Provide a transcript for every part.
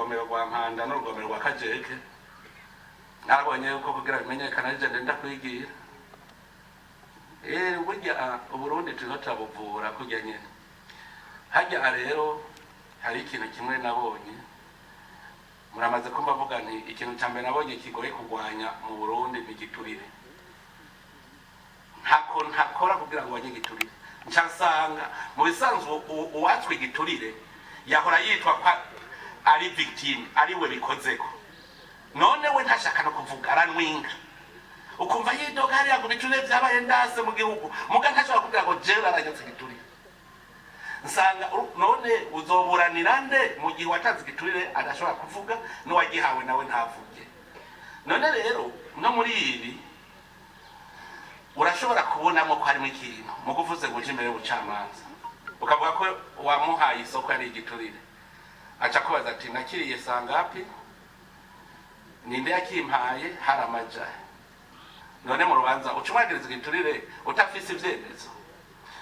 urugomero rwa Mpanda n'urugomero rwa Kajeke nabonye yuko kugira bimenyekana je ndenda kwigira burya Uburundi turabuvura kujya nyene hajya rero hari ikintu kimwe nabonye muramaze ko mbavuga nti ikintu cyambere nabonye kigoye kugwanya mu Burundi n'igiturire ntakora kugira ngo banye giturire ncasanga mu bisanzwe uwatswe giturire yahora yitwa ari victime ari we bikozeko none we ntashaka no kuvuga aranwinga ukumva yidoga hari yago biturire byabaye ndase mu gihugu muga ntashaka kugira ngo jewe aranyatse giturire nsanga none uzoburanira nde mu gihe watanze giturire adashobora kuvuga n'uwagihawe nawe ntavuge none rero no muri ibi urashobora kubonamo ko harimo ikintu mu kuvuze ngo uje imbere y'ubucamanza ukavuga ko wamuhaye isoko yari igiturire aca kubaza ati nakiriye sangapi ninde yakimpaye hari amajahe none mu rubanza ucumwagiriza igiturire utafise ivyemezo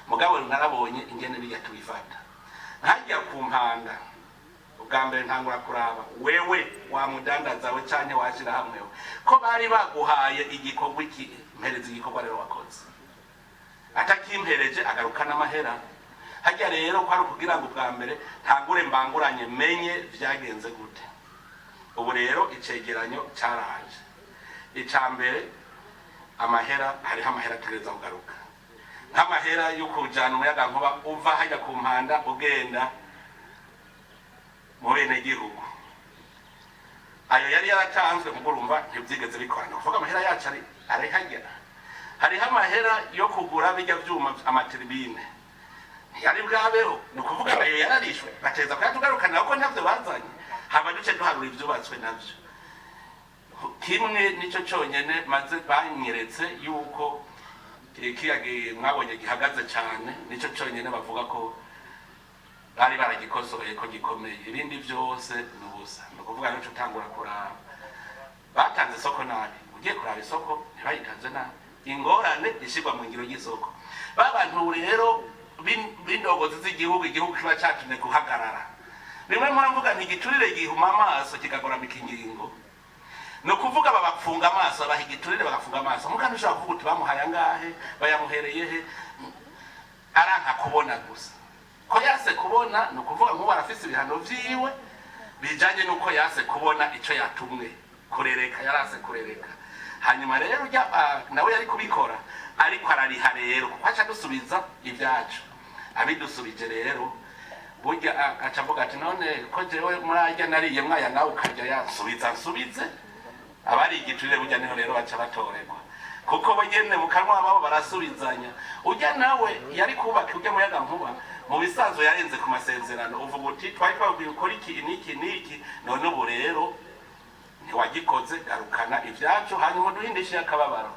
mugabo narabonye ingene bijya tubifata nkajya ku Mpanda ubwa mbere ntangura kuraba wewe wamudandaza we canke washira hamwe ko bari baguhaye igikorwa iki mpereza igikorwa rero wakoze atakimpereje agarukana amahera hajya rero ko ari kugira ngo ubwa mbere ntangure mbanguranye menye vyagenze gute ubu rero icegeranyo caraje icambere amahera hariho amahera tugereza kugaruka nk'amahera yo kujana umuyaga nkuba uva hajya ku Mpanda ugenda mu bene gihugu ayo yari yaratanzwe mugurumva ntibyigeze bikorana kuvuga amahera yacu ari hajya hariho amahera yo kugura bijya vyuma amatribine yari bwabeho ni ukuvuga ayo yararishwe bateza kuyatugarukanira kuko ntavyo bazanye haba duce duharura ivyubatswe navyo kimwe nico conyene maze banyeretse yuko kiyage mwabonye gihagaze cyane nico conyene bavuga ko bari baragikosoye ko gikomeye ibindi byose nubusa nukuvuga no tutangura kuraba batanze isoko nabi ugiye kuraba isoko ntibayitanze nabi ingorane ishigwa mu ngiro y'isoko babantu rero bindogozi z'igihugu igihugu kiba cyatumye guhagarara nimwe muravuga nti giturire gihuma amaso kigagora mikingingo no kuvuga babafunga amaso abahigiturire bagafunga amaso mukandi ushaka kuvuga bamuhaye angahe bayamuhereye he aranka kubona gusa ko yase kubona no kuvuga ngo barafise ibihano vyiwe bijanye nuko yase kubona ico yatumwe kurereka yarase kurereka hanyuma rero nawe yari kubikora ariko arariha rero kuko aca dusubiza ibyacu abidusubije rero burya acavuga ati none ko jewe murajya nariye mwaya nawe ukajya yansubize abari igiturire burya niho rero baca batorerwa kuko bagende mu kanwa babo barasubizanya ujya nawe yari kubaka ujya muyaga nkuba mu bisanzwe yarenze ku masezerano uvuga uti twari twabwiye ukora iki niki none ubu rero ntiwagikoze garukana ibyacu hanyuma duhindishe akababaro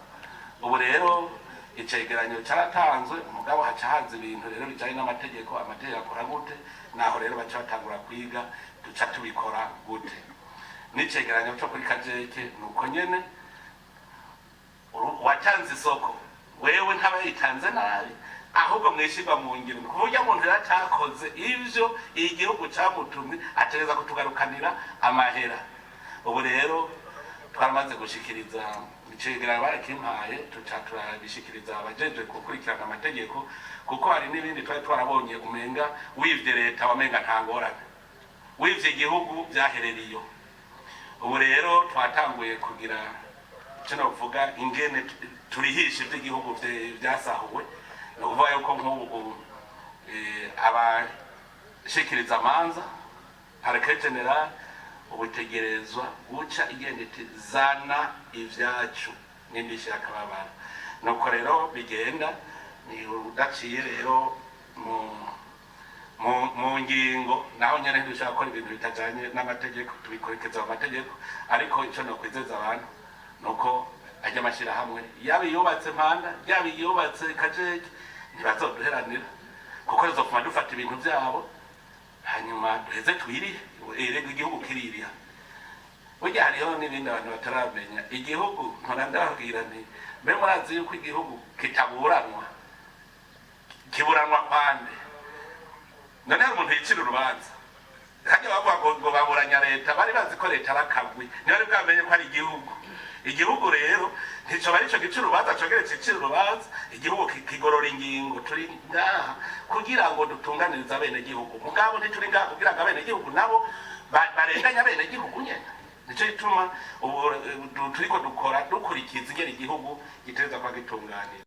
ubu rero icegeranyo caratanzwe umugabo haca haza ibintu rero bijanye n'amategeko akora gute naho rero baca batangura kwiga duca tubikora gute n'icegeranyo cyo kuri Kajeke nuko nyene watanze isoko wewe ntabayitanze nabi ahubwo mwishirwa mu ngiro kuburyo umuntu yaracakoze ivyo igihugu camutumye atereza kutugarukanira amahera ubu rero twaramaze gushikiriza icegeranyo barakimpaye turabishikiriza abajeje gukurikirana amategeko kuko hari n'ibindi twari twarabonye umenga wivye leta wamenga ntangorane wivye igihugu byahereriyo ubu rero twatanguye kugira cyo vuga ingene turihishe iby'igihugu byasahuwe no kuvuga yuko nk'ubu abashikiriza amanza parike general ubutegerezwa guca igende zana ivyacu n'indishyi akababara nuko rero bigenda ni udaciye rero mu ngingo naho nyene dushaka gukora ibintu bitajanye n'amategeko tubikorekeza amategeko ariko ico no kwizeza abantu nuko ajya amashira hamwe yabi yubatse Mpanda yabi yubatse Kajeke ntibazoduheranira kuko rizofuma dufata ibintu byabo hanyuma duheze twirihe erega igihugu kiririha burya hariho n'ibindi abantu bataramenya igihugu ntorandababwira nti mbe murazi yuko igihugu kitaburanwa kiburanwa kwande none hari umuntu yicira urubanza hajya bavuga ngo baburanya leta bari bazi ko leta arakagwi ntibari bwamenye ko ari igihugu rero ntico bari ico gica urubanza cogeretse icira urubanza igihugu kigorora ingingo turi ngaha kugira ngo dutunganirize abenegihugu mugabo ntituri ngaha kugira ngo abenegihugu nabo barenganya abenegihugu nyene nico gituma ubu turiko dukora dukurikiza ingene igihugu giteza kwa gitunganira